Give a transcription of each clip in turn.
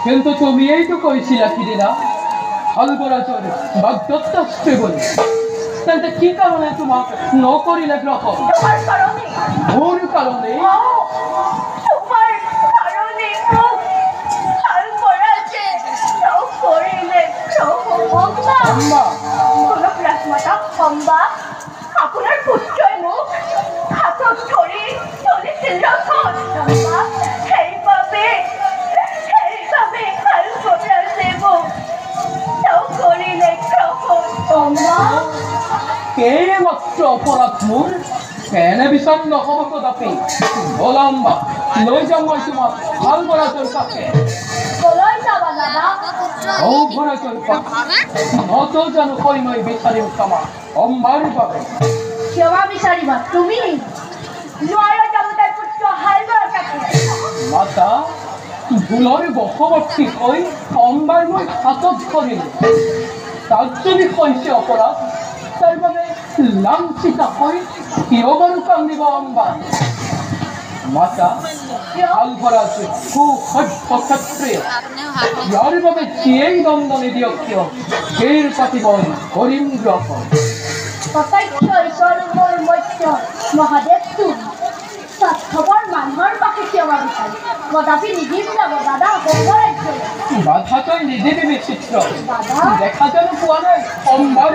কিন্তু তুমি এইটো কৈছিলা সিদিনা ভালপৰাজৰ বাগদত্তাস্ত্ৰী বুলি তেন্তে কি কাৰণে তোমাক নকৰিলে গ্ৰহণ মোৰ কাৰণে আপোনাৰ পুত্ৰই মোক হাতত ধৰি চলিছিল ৰথত সেইবাবে মাত্ৰ অপৰাধ মোৰ কেনে বিচাৰ নহ'ব কদাপি বলাম্বা লৈ যাম মই তোমাক ভালপৰাজৰ কাষে নত জানো কৈ মই বিচাৰিম ক্ষমা অম্বাৰ বাবে ক্ষমা বিচাৰিবা তুমি নোৱাৰা যাব তাইৰ পুত্ৰ হালবৰ কাষে মাতা ভুলৰ বশৱৰ্তী হৈ অম্বাৰ মই হাতত ধৰিলো তাত যদি হৈছে অপৰাধ তাৰ বাবে লাঞ্চিতা হৈ কিয় বাৰু কান্দিব অম্বাৰ মাতা ভালপৰাজ সুসভ্য ক্ষত্ৰিয় ইয়াৰ বাবে যিয়েই দণ্ড নিদিয়ক কিয় সেই পাতিব কৰিম গ্ৰহণ মহাদেৱটো স্বাস্থ্যকৰ মানুহৰ পাশে ক্ষমা বিচাৰি কদাপি নিদিম যাব দাদা বাধা তই নিদিবি বিচিত্ৰ দেখা জানো পোৱা নাই অম্বাৰ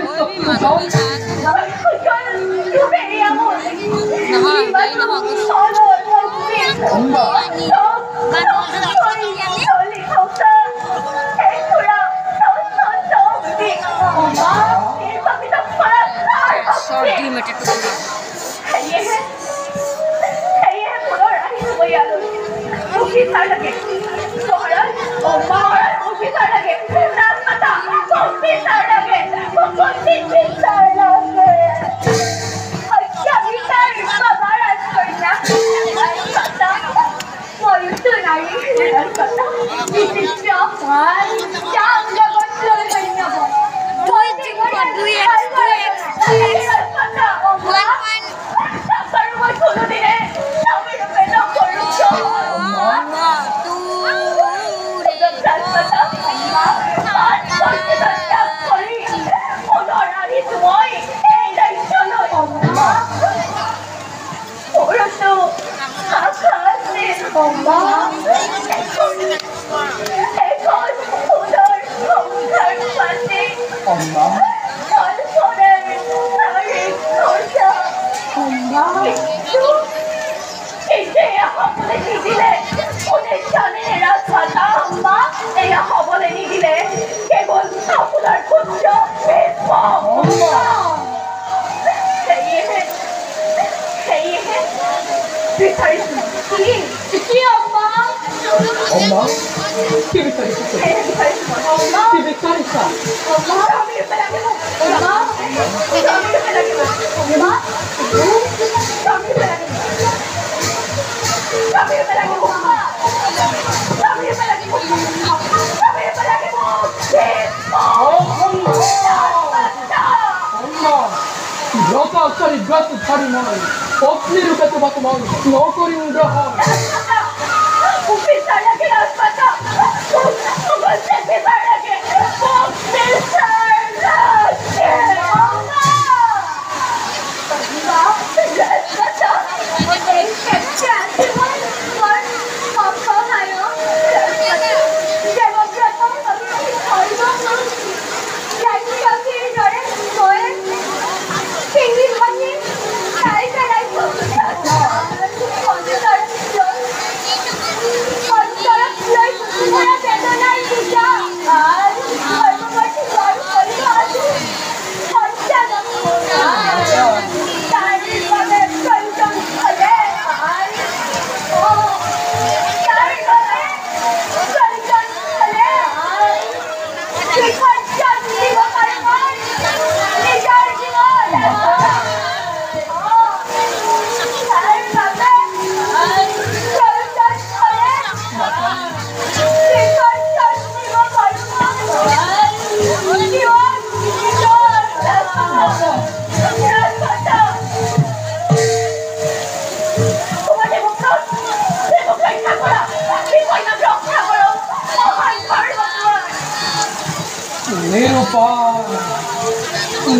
পত্নী ৰূপে তোমাক মই নকৰিম গ্ৰহণ Like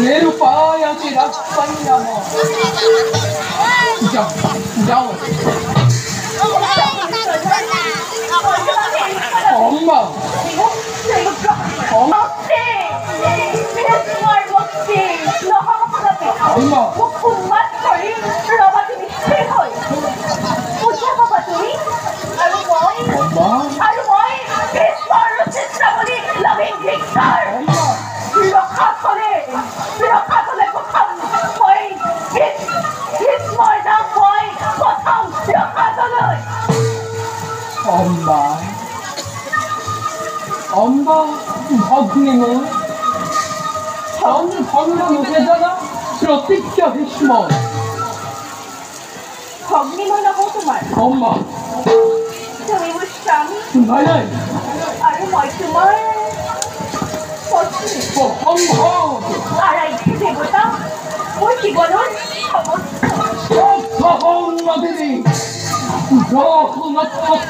내려봐야지 낙관이야 뭐. 진짜 엄마 엄마 엄마 버금님은 저는 버금을 못하잖아. 그렇게 하시면 버금님은 호두말 엄마 저희 무시함이 나야 아유 멀쩡말 버스 엄마 알아 이때보다 보시고는 엄마들이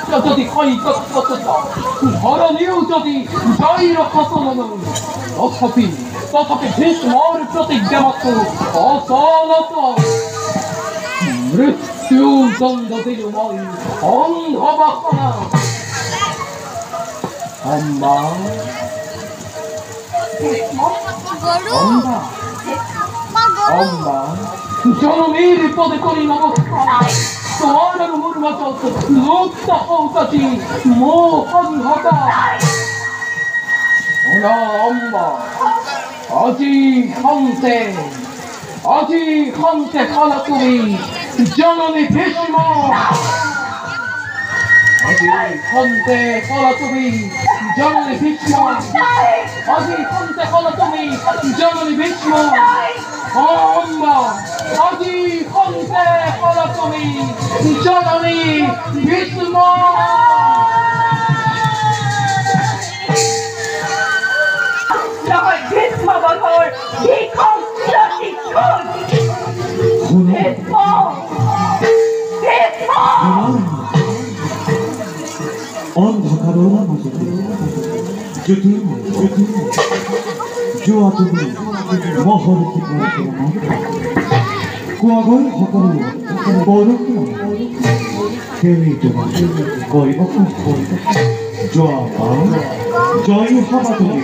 저디 거의 떴었다. 저런 이유저디 저희로 가서는 어차피 비스마를 뼈대 이겨맞고 어서너서 르튜 정도 되려 머리 엉허박거나 엄마 엄마 저놈 이리 뻗을거리 넘었어. 너라고 물을 맞췄어. 높다 어까지 뭐하다. 엄마 아직 한때 가라꾸리 저놈이 배심어. 아직 한때 가라꾸리 저놈이 배심어. 아직 한때 가라꾸리 저놈이 배심어. 엄마 아직 한때 가라꾸리 저놈이 배심어. অন্ধকাৰৰ মাজতে যদি যোৱা তুমি মহৰ কোৱাগৈ সকলো বৰষুণ কেৱি তোমাৰ কৰিব যোৱা জয় হবা তুমি